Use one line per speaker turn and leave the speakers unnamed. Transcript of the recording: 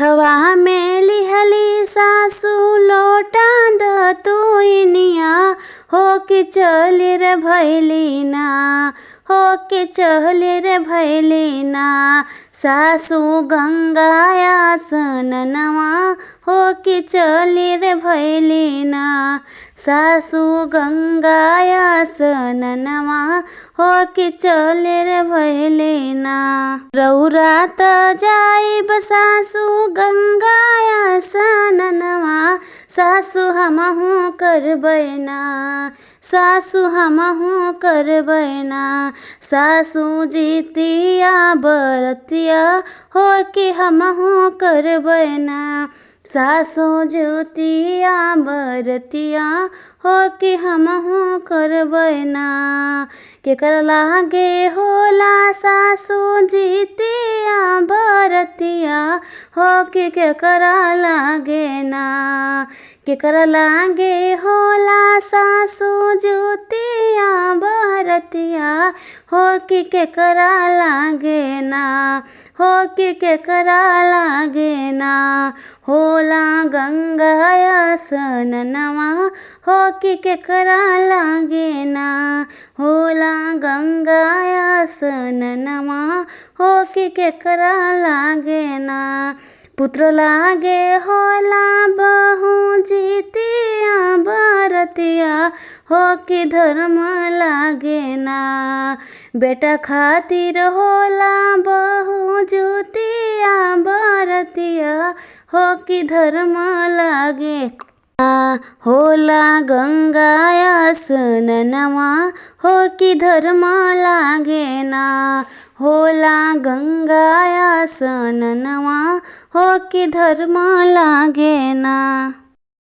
हथवा में लिहली सासू लोटा दतुइनिया, हो कि चली रे भैलीना, हो कि चली रे भैलीना। सासू गंगाया सननवा, हो कि चली रे भैलीना। सासू गंगाया सननवा, हो कि चली रे भैलीना। रौरा त जाइब सासू गंगाया सननवा, सासू हमहू करबैना, सासू हमहू करबैना। सासू जीतिया बरतिया, हो कि हमहू करबैना। सासू जीतिया बरतिया, हो कि हमहू करबैना। केकर लागे होला सासू जीतिया बरतिया, हो कि केकरा लागे ना। केकरा लागे होला सासू जीतिया बरतिया, हो कि केकरा लागे ना, हो कि केकरा लागे ना। होला गंगाया सननवा, हो कि केकरा लागे ना। होला गंगाया सननवा, हो कि केकरा लागे ना। पुत्र लागे होला बहू जीतिया बरतिया, हो कि धर्म लागे ना। बेटा खातिर होला बहू जीतिया बरतिया, हो कि धर्म लागे ना। होला गंगाया सननवा, हो कि धर्म लागे ना। होला गंगाया सननवा, हो कि धर्म लागे ना।